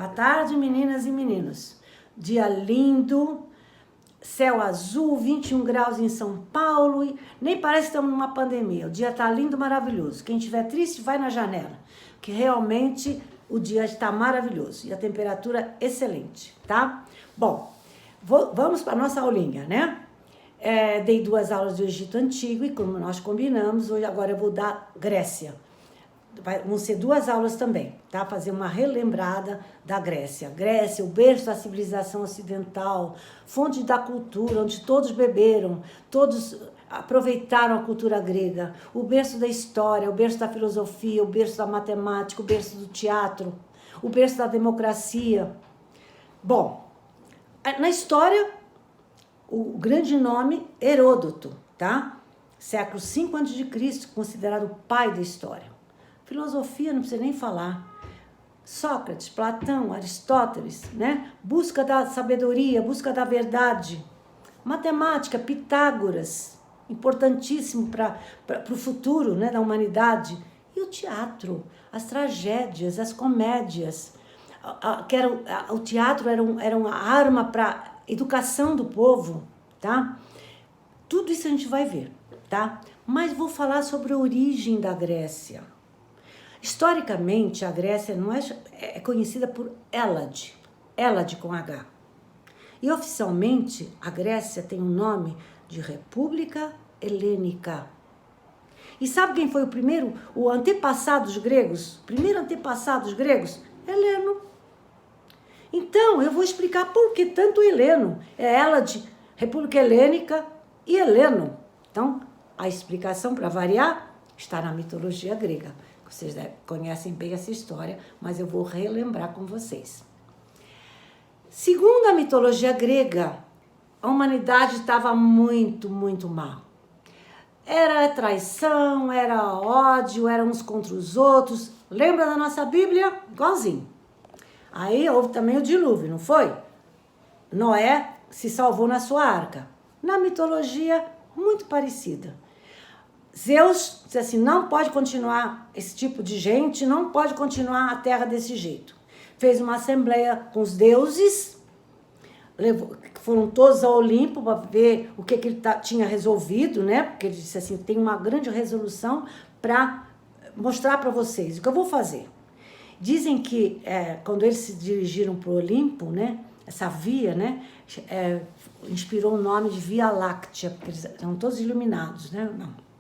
Boa tarde, meninas e meninos. Dia lindo, céu azul, 21 graus em São Paulo. E nem parece que estamos numa pandemia. O dia está lindo, maravilhoso. Quem estiver triste, vai na janela, que realmente o dia está maravilhoso e a temperatura excelente, tá? Bom, vamos para a nossa aulinha, né? Dei 2 aulas do Egito Antigo e como nós combinamos, hoje agora eu vou dar Grécia. Vão ser 2 aulas também, tá? Fazer uma relembrada da Grécia. Grécia, o berço da civilização ocidental, fonte da cultura, onde todos beberam, todos aproveitaram a cultura grega, o berço da história, o berço da filosofia, o berço da matemática, o berço do teatro, o berço da democracia. Bom, na história, o grande nome Heródoto, tá? Século V a.C., considerado o pai da história. Filosofia, não precisa nem falar. Sócrates, Platão, Aristóteles, né? Busca da sabedoria, busca da verdade. Matemática, Pitágoras, importantíssimo para o futuro, né, da humanidade. E o teatro, as tragédias, as comédias. O teatro era uma arma para educação do povo, tá? Tudo isso a gente vai ver, tá? Mas vou falar sobre a origem da Grécia. Historicamente, a Grécia não é conhecida por Hélade com H. E oficialmente, a Grécia tem o nome de República Helênica. E sabe quem foi o antepassado dos gregos? O primeiro antepassado dos gregos? Heleno. Então, eu vou explicar por que tanto Heleno. É Hélade, República Helênica e Heleno. Então, a explicação, para variar, está na mitologia grega. Vocês conhecem bem essa história, mas eu vou relembrar com vocês. Segundo a mitologia grega, a humanidade estava muito, muito mal. Era traição, era ódio, eram uns contra os outros. Lembra da nossa Bíblia? Igualzinho. Aí houve também o dilúvio, não foi? Noé se salvou na sua arca. Na mitologia, muito parecida. Zeus disse assim, não pode continuar esse tipo de gente, não pode continuar a terra desse jeito. Fez uma assembleia com os deuses, foram todos ao Olimpo para ver o que ele tinha resolvido, né? Porque ele disse assim, tem uma grande resolução para mostrar para vocês o que eu vou fazer. Dizem que quando eles se dirigiram para o Olimpo, né? Essa via, né? Inspirou o nome de Via Láctea, porque eles eram todos iluminados, né? Não.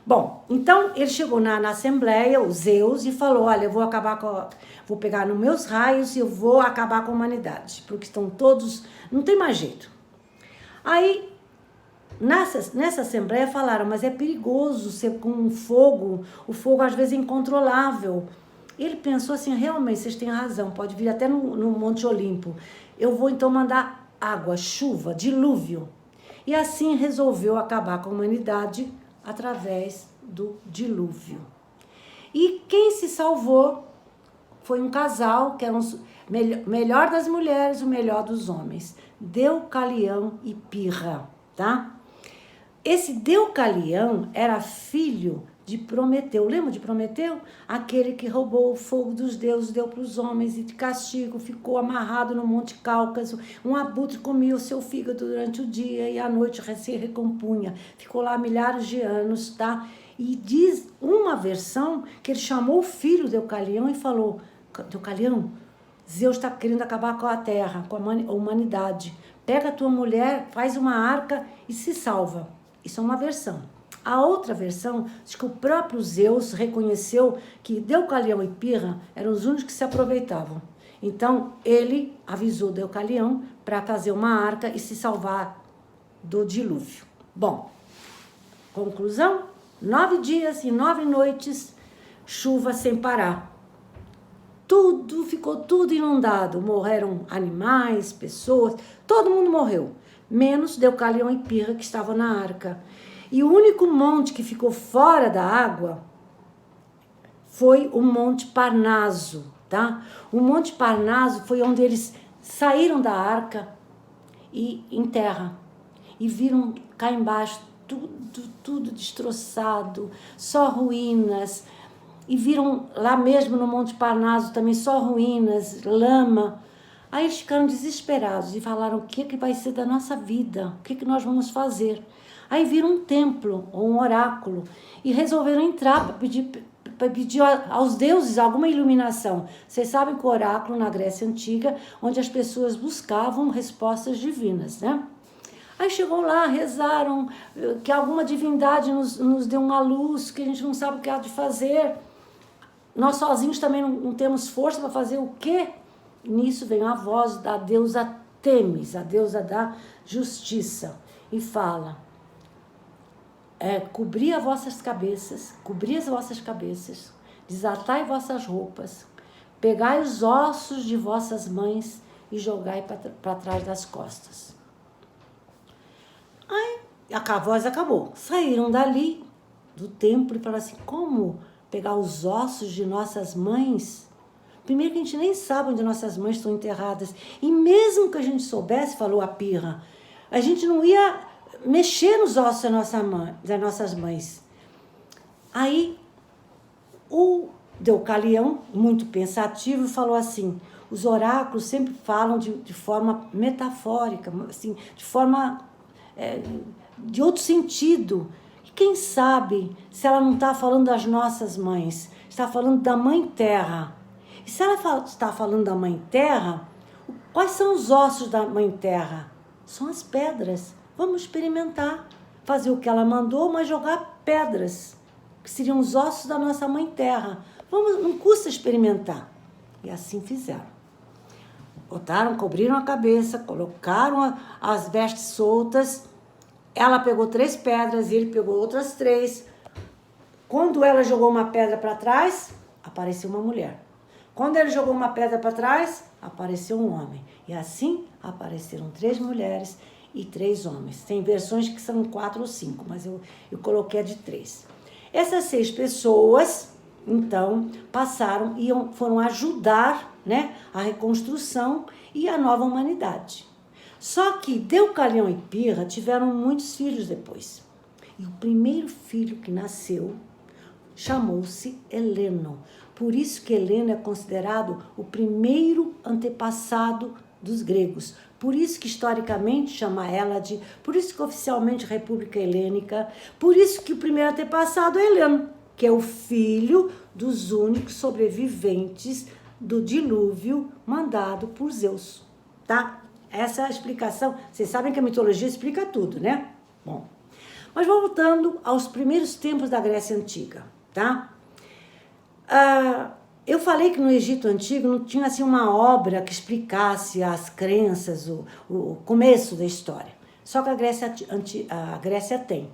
Bom, então ele chegou na assembleia, o Zeus, e falou, olha, eu vou pegar nos meus raios e eu vou acabar com a humanidade, porque estão todos, não tem mais jeito. Aí, nessa assembleia falaram, mas é perigoso ser com fogo, o fogo às vezes é incontrolável. Ele pensou assim, realmente, vocês têm razão, pode vir até no Monte Olimpo. Eu vou então mandar água, chuva, dilúvio. E assim resolveu acabar com a humanidade através do dilúvio. E quem se salvou foi um casal, que era melhor das mulheres, o melhor dos homens. Deucalião e Pirra, tá? Esse Deucalião era filho de Prometeu. Lembra de Prometeu? Aquele que roubou o fogo dos deuses, deu para os homens e de castigo ficou amarrado no Monte Cáucaso. Um abutre comia o seu fígado durante o dia e à noite se recompunha. Ficou lá milhares de anos, tá? E diz uma versão que ele chamou o filho Deucalião e falou, Deucalião, Zeus está querendo acabar com a terra, com a humanidade. Pega a tua mulher, faz uma arca e se salva. Isso é uma versão. A outra versão diz que o próprio Zeus reconheceu que Deucalião e Pirra eram os únicos que se aproveitavam. Então, ele avisou Deucalião para fazer uma arca e se salvar do dilúvio. Bom, conclusão, 9 dias e 9 noites, chuva sem parar. Ficou tudo inundado. Morreram animais, pessoas, todo mundo morreu. Menos Deucalião e Pirra que estavam na arca. E o único monte que ficou fora da água foi o Monte Parnaso, tá? O Monte Parnaso foi onde eles saíram da arca e em terra. E viram cá embaixo tudo destroçado, só ruínas. e viram lá mesmo no Monte Parnaso também só ruínas, lama. Aí eles ficaram desesperados e falaram: o que vai ser da nossa vida? O que nós vamos fazer? Aí viram um templo ou um oráculo e resolveram entrar para pedir aos deuses alguma iluminação. Vocês sabem que o oráculo na Grécia Antiga, onde as pessoas buscavam respostas divinas, né? Aí chegou lá, rezaram que alguma divindade nos deu uma luz, que a gente não sabe o que há de fazer. Nós sozinhos também não temos força para fazer o quê? Nisso vem a voz da deusa Têmis, a deusa da justiça, e fala: cobri as vossas cabeças, desatai vossas roupas, pegai os ossos de vossas mães e jogai para trás das costas. Aí a voz acabou. Saíram dali do templo e falaram assim: como pegar os ossos de nossas mães? Primeiro que a gente nem sabe onde nossas mães estão enterradas. E mesmo que a gente soubesse, falou a Pirra, a gente não ia mexer nos ossos das nossas mães. Aí o Deucalião, muito pensativo, falou assim: os oráculos sempre falam de forma metafórica, assim, de forma de outro sentido. E quem sabe se ela não está falando das nossas mães, está falando da Mãe Terra. E se ela está falando da Mãe Terra, quais são os ossos da Mãe Terra? São as pedras. Vamos experimentar, fazer o que ela mandou, mas jogar pedras, que seriam os ossos da nossa Mãe Terra. Não custa experimentar. E assim fizeram. Botaram, cobriram a cabeça, colocaram as vestes soltas. Ela pegou 3 pedras e ele pegou outras 3. Quando ela jogou uma pedra para trás, apareceu uma mulher. Quando ele jogou uma pedra para trás, apareceu um homem. E assim apareceram 3 mulheres e 3 homens. Tem versões que são 4 ou 5, mas eu coloquei a de 3. Essas 6 pessoas, então, passaram e foram ajudar, né, a reconstrução e a nova humanidade. Só que Deucalião e Pirra tiveram muitos filhos depois. E o primeiro filho que nasceu chamou-se Heleno. Por isso que Heleno é considerado o primeiro antepassado dos gregos. Por isso que historicamente chama ela de... Por isso que oficialmente República Helênica. Por isso que o primeiro antepassado é Heleno, que é o filho dos únicos sobreviventes do dilúvio mandado por Zeus, tá? Essa é a explicação. Vocês sabem que a mitologia explica tudo, né? Bom, mas voltando aos primeiros tempos da Grécia Antiga, tá? Eu falei que no Egito Antigo não tinha assim uma obra que explicasse as crenças, o começo da história. Só que a Grécia tem.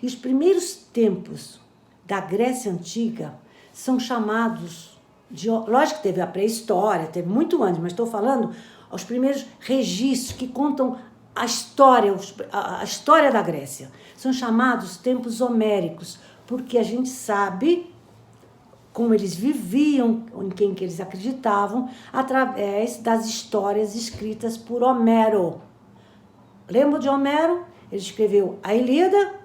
E os primeiros tempos da Grécia Antiga são chamados de... Lógico que teve a pré-história, teve muito antes, mas estou falando os primeiros registros que contam a história da Grécia. São chamados tempos homéricos, porque a gente sabe como eles viviam, em quem que eles acreditavam, através das histórias escritas por Homero. Lembra de Homero? Ele escreveu a Ilíada,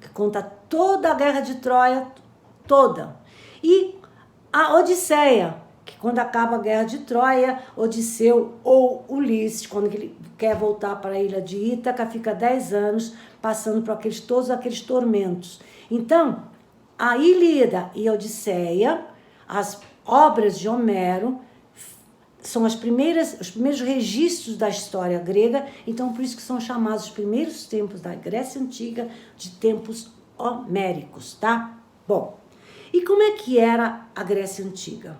que conta toda a guerra de Troia, toda. E a Odisseia, que quando acaba a guerra de Troia, Odisseu ou Ulisses, quando ele quer voltar para a ilha de Ítaca, fica 10 anos passando por todos aqueles tormentos. Então, a Ilíada e a Odisseia, as obras de Homero, são os primeiros registros da história grega, então por isso que são chamados os primeiros tempos da Grécia Antiga de tempos homéricos, tá? Bom, e como é que era a Grécia Antiga?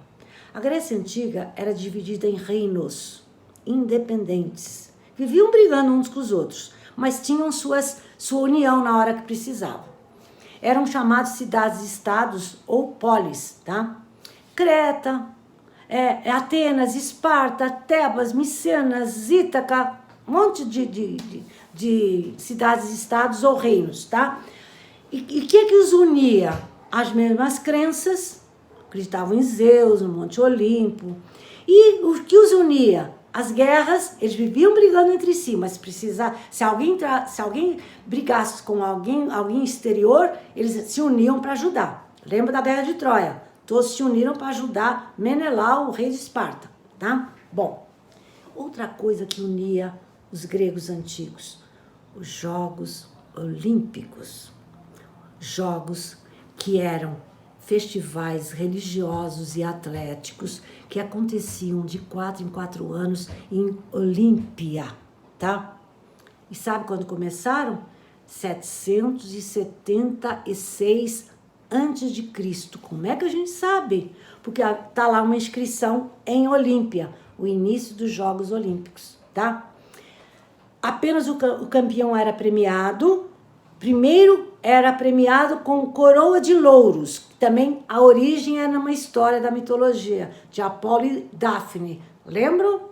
A Grécia Antiga era dividida em reinos independentes. Viviam brigando uns com os outros, mas tinham sua união na hora que precisavam. Eram chamados cidades-estados ou polis, tá? Creta, Atenas, Esparta, Tebas, Micenas, Ítaca, um monte de cidades-estados ou reinos, tá? E o que os unia? As mesmas crenças, acreditavam em Zeus, no Monte Olimpo. E o que os unia? As guerras, eles viviam brigando entre si, mas se alguém brigasse com alguém exterior, eles se uniam para ajudar. Lembra da Guerra de Troia? Todos se uniram para ajudar Menelau, o rei de Esparta, tá? Bom, outra coisa que unia os gregos antigos, os Jogos Olímpicos. Jogos que eram festivais religiosos e atléticos que aconteciam de 4 em 4 anos em Olímpia, tá? E sabe quando começaram? 776 antes de Cristo. Como é que a gente sabe? Porque tá lá uma inscrição em Olímpia, o início dos Jogos Olímpicos, tá? Apenas o campeão era premiado. Primeiro era premiado com coroa de louros, que também a origem é numa história da mitologia, de Apolo e Daphne, lembram?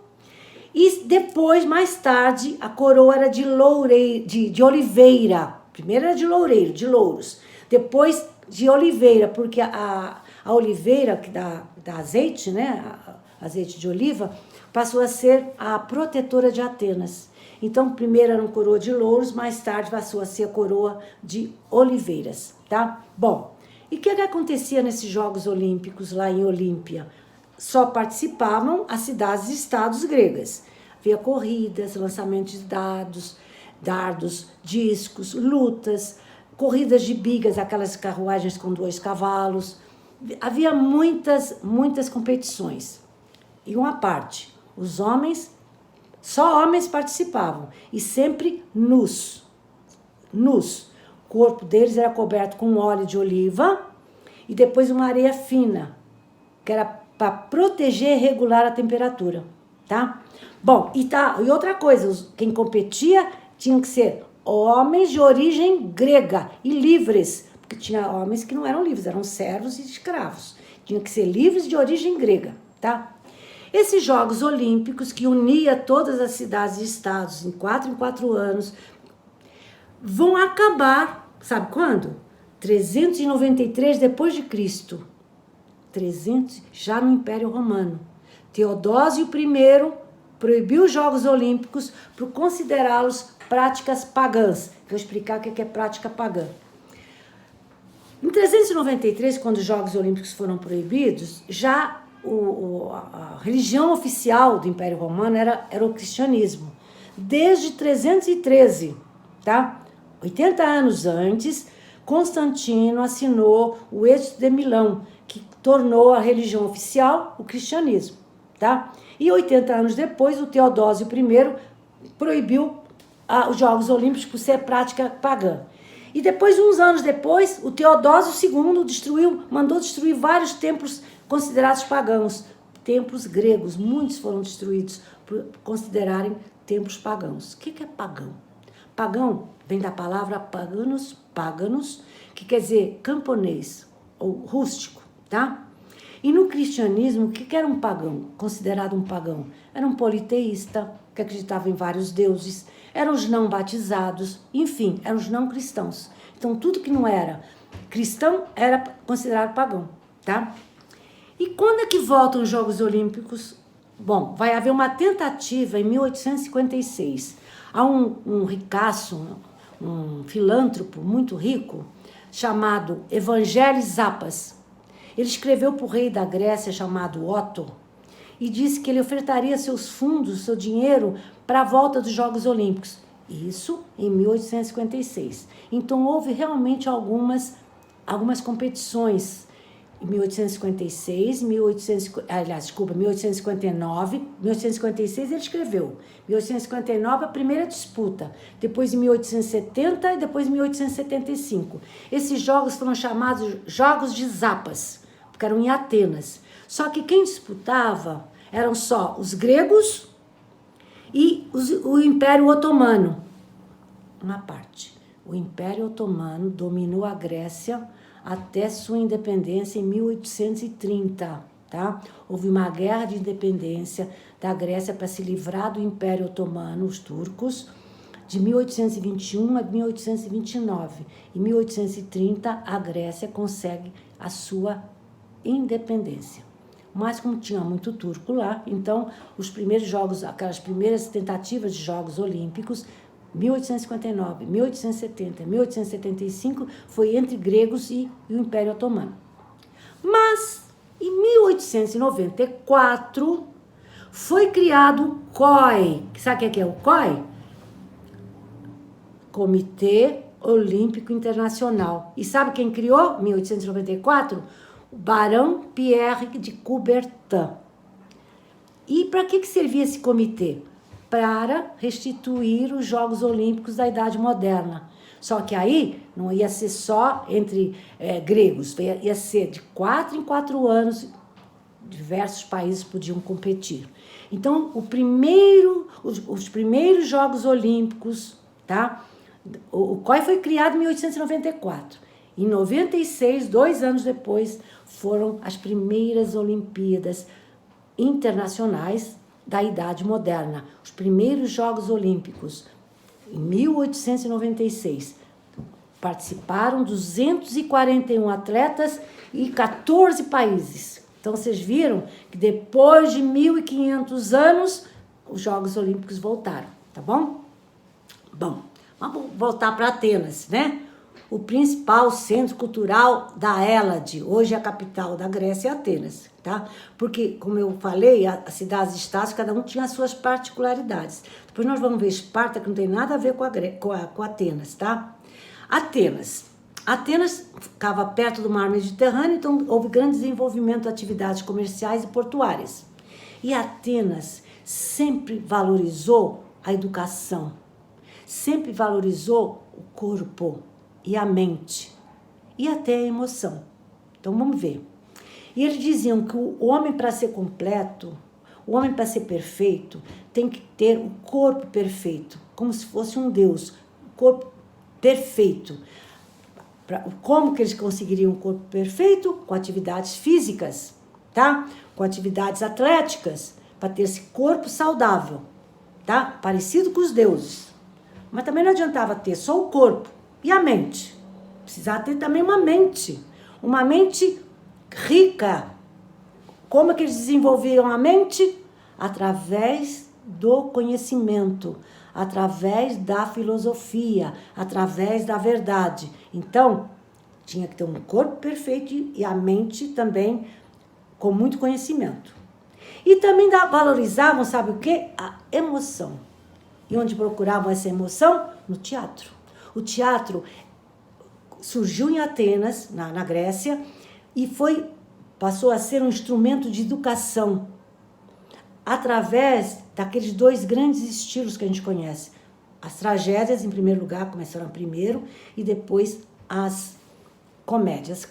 E depois, mais tarde, a coroa era de oliveira. Primeiro era de loureiro, de louros. Depois de oliveira, porque a oliveira, que dá azeite, né? Azeite de oliva, passou a ser a protetora de Atenas. Então, primeiro era uma coroa de louros, mais tarde passou a ser a coroa de oliveiras, tá? Bom, e o que acontecia nesses Jogos Olímpicos lá em Olímpia? Só participavam as cidades e estados gregas. Havia corridas, lançamentos de dardos, discos, lutas, corridas de bigas, aquelas carruagens com 2 cavalos. Havia muitas competições. E uma parte, os homens, só homens participavam, e sempre nus. O corpo deles era coberto com óleo de oliva e depois uma areia fina, que era para proteger e regular a temperatura, tá? Bom, e outra coisa, quem competia tinha que ser homens de origem grega e livres, porque tinha homens que não eram livres, eram servos e escravos. Tinham que ser livres de origem grega, tá? Esses Jogos Olímpicos, que unia todas as cidades e estados em 4 anos, vão acabar, sabe quando? 393 depois de Cristo. 300, já no Império Romano. Teodósio I proibiu os Jogos Olímpicos por considerá-los práticas pagãs. Vou explicar o que é prática pagã. Em 393, quando os Jogos Olímpicos foram proibidos, já a religião oficial do Império Romano era o cristianismo. Desde 313, tá? 80 anos antes, Constantino assinou o Edito de Milão, que tornou a religião oficial o cristianismo, tá? E 80 anos depois, o Teodósio I proibiu os Jogos Olímpicos por ser prática pagã. E depois, uns anos depois, o Teodósio II mandou destruir vários templos considerados pagãos, templos gregos. Muitos foram destruídos por considerarem templos pagãos. O que é pagão? Pagão vem da palavra paganos, que quer dizer camponês ou rústico, tá? E no cristianismo, o que era um pagão, considerado um pagão? Era um politeísta, que acreditava em vários deuses, eram os não batizados, enfim, eram os não cristãos. Então, tudo que não era cristão era considerado pagão, tá? E quando é que voltam os Jogos Olímpicos? Bom, vai haver uma tentativa em 1856. Há um ricaço, um filântropo muito rico, chamado Evangelis Zapas. Ele escreveu para o rei da Grécia, chamado Otto, e disse que ele ofertaria seus fundos, seu dinheiro, para a volta dos Jogos Olímpicos. Isso em 1856. Então, houve realmente algumas competições. Em 1856, 1859, 1856 ele escreveu. 1859 a primeira disputa, depois em 1870 e depois em 1875. Esses jogos foram chamados Jogos de Zapas, porque eram em Atenas. Só que quem disputava eram só os gregos e o Império Otomano. Uma parte. O Império Otomano dominou a Grécia até sua independência em 1830, tá? Houve uma guerra de independência da Grécia para se livrar do Império Otomano, os turcos, de 1821 a 1829. Em 1830, a Grécia consegue a sua independência. Mas como tinha muito turco lá, então os primeiros jogos, aquelas primeiras tentativas de Jogos Olímpicos 1859, 1870, 1875, foi entre gregos e o Império Otomano. Mas, em 1894, foi criado o COI. Sabe o que é o COI? Comitê Olímpico Internacional. E sabe quem criou, em 1894? O Barão Pierre de Coubertin. E para que servia esse comitê? Para restituir os Jogos Olímpicos da Idade Moderna. Só que aí não ia ser só entre gregos, ia ser de 4 em 4 anos, diversos países podiam competir. Então, os primeiros Jogos Olímpicos, tá? O COI foi criado em 1894. Em 96, 2 anos depois, foram as primeiras Olimpíadas internacionais da Idade Moderna. Os primeiros Jogos Olímpicos, em 1896. Participaram 241 atletas e 14 países. Então, vocês viram que depois de 1.500 anos, os Jogos Olímpicos voltaram, tá bom? Bom, vamos voltar para Atenas, né? O principal centro cultural da Hélade, hoje é a capital da Grécia, é Atenas, tá? Porque, como eu falei, as cidades-estados, cada um tinha as suas particularidades. Depois nós vamos ver Esparta, que não tem nada a ver com Atenas, tá? Atenas ficava perto do mar Mediterrâneo, então houve grande desenvolvimento de atividades comerciais e portuárias. E Atenas sempre valorizou a educação, sempre valorizou o corpo e a mente, e até a emoção. Então, vamos ver. E eles diziam que o homem, para ser completo, o homem, para ser perfeito, tem que ter o corpo perfeito, como se fosse um Deus, o corpo perfeito. Como que eles conseguiriam um corpo perfeito? Com atividades físicas, tá? Com atividades atléticas, para ter esse corpo saudável, tá? Parecido com os deuses. Mas também não adiantava ter só o corpo. E a mente? Precisava ter também uma mente rica. Como é que eles desenvolviam a mente? Através do conhecimento, através da filosofia, através da verdade. Então, tinha que ter um corpo perfeito e a mente também com muito conhecimento. E também valorizavam, sabe o quê? A emoção. E onde procuravam essa emoção? No teatro. O teatro surgiu em Atenas, na Grécia, e passou a ser um instrumento de educação, através daqueles 2 grandes estilos que a gente conhece. As tragédias, em primeiro lugar, começaram primeiro, e depois as comédias,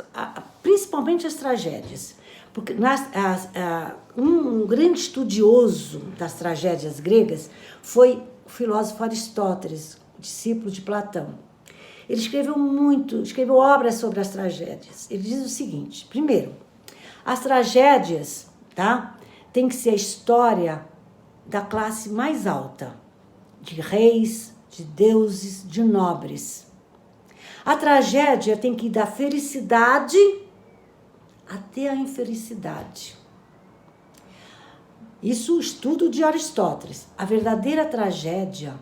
principalmente as tragédias. Porque um grande estudioso das tragédias gregas foi o filósofo Aristóteles, discípulo de Platão. Ele escreveu obras sobre as tragédias. Ele diz o seguinte: primeiro, as tragédias, tá, tem que ser a história da classe mais alta, de reis, de deuses, de nobres. A tragédia tem que ir da felicidade até a infelicidade. Isso é o estudo de Aristóteles. A verdadeira tragédia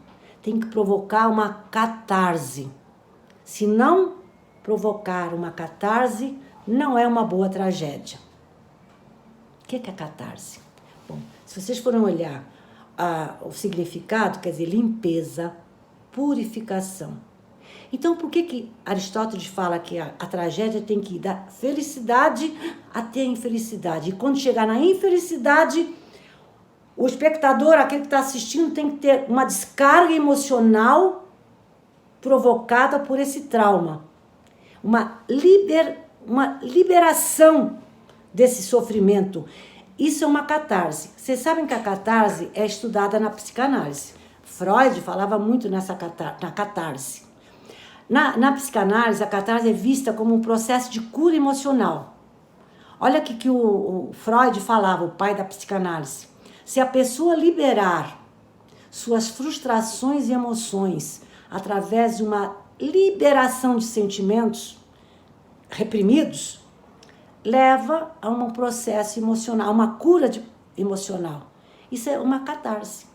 tem que provocar uma catarse. Se não provocar uma catarse, não é uma boa tragédia. O que é catarse? Bom, se vocês forem olhar o significado, quer dizer, limpeza, purificação. Então, por que Aristóteles fala que a tragédia tem que ir da felicidade até a infelicidade? E quando chegar na infelicidade, o espectador, aquele que está assistindo, tem que ter uma descarga emocional provocada por esse trauma. Uma liberação desse sofrimento. Isso é uma catarse. Vocês sabem que a catarse é estudada na psicanálise. Freud falava muito na catarse. Na psicanálise, a catarse é vista como um processo de cura emocional. Olha o que o Freud falava, o pai da psicanálise. Se a pessoa liberar suas frustrações e emoções através de uma liberação de sentimentos reprimidos, leva a um processo emocional, a uma cura emocional. Isso é uma catarse.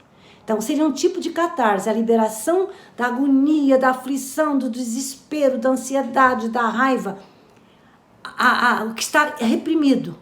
Então, seria um tipo de catarse, a liberação da agonia, da aflição, do desespero, da ansiedade, da raiva, o que está reprimido.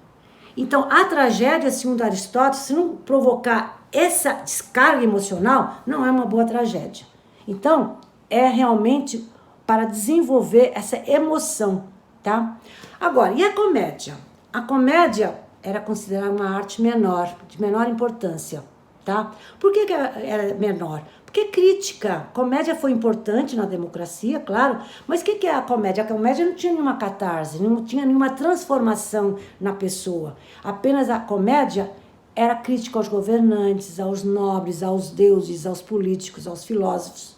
Então, a tragédia, segundo Aristóteles, se não provocar essa descarga emocional, não é uma boa tragédia. Então, é realmente para desenvolver essa emoção, tá? Agora, e a comédia? A comédia era considerada uma arte menor, de menor importância, tá? Por que era menor? Porque crítica. Comédia foi importante na democracia, claro, mas o que é a comédia? A comédia não tinha nenhuma catarse, não tinha nenhuma transformação na pessoa. Apenas a comédia era crítica aos governantes, aos nobres, aos deuses, aos políticos, aos filósofos,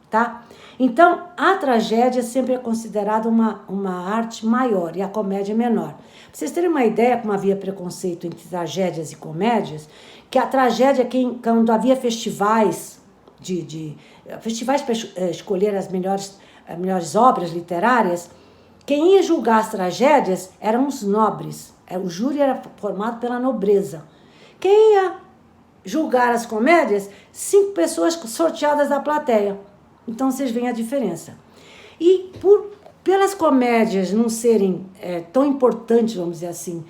tá? Então, a tragédia sempre é considerada uma arte maior e a comédia menor. Pra vocês terem uma ideia como havia preconceito entre tragédias e comédias, que a tragédia, quando havia festivais, festivais para escolher as melhores obras literárias, quem ia julgar as tragédias eram os nobres. O júri era formado pela nobreza. Quem ia julgar as comédias? 5 pessoas sorteadas da plateia. Então, vocês veem a diferença. E pelas comédias não serem tão importantes, vamos dizer assim,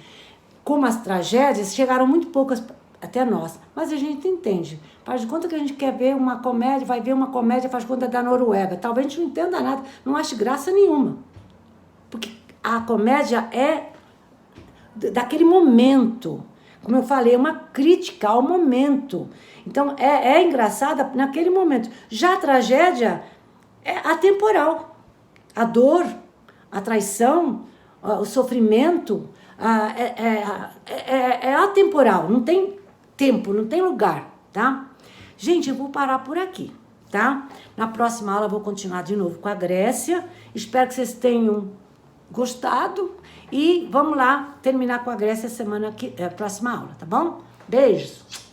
como as tragédias, chegaram muito poucas até nós. Mas a gente entende. Faz de conta que a gente quer ver uma comédia, vai ver uma comédia, faz de conta da Noruega. Talvez a gente não entenda nada, não ache graça nenhuma. Porque a comédia é daquele momento. Como eu falei, é uma crítica ao momento. Então, é engraçada naquele momento. Já a tragédia é atemporal. A dor, a traição, o sofrimento é atemporal. Não tem tempo, não tem lugar, tá? Gente, eu vou parar por aqui, tá? Na próxima aula eu vou continuar de novo com a Grécia. Espero que vocês tenham gostado. E vamos lá terminar com a Grécia próxima aula, tá bom? Beijos!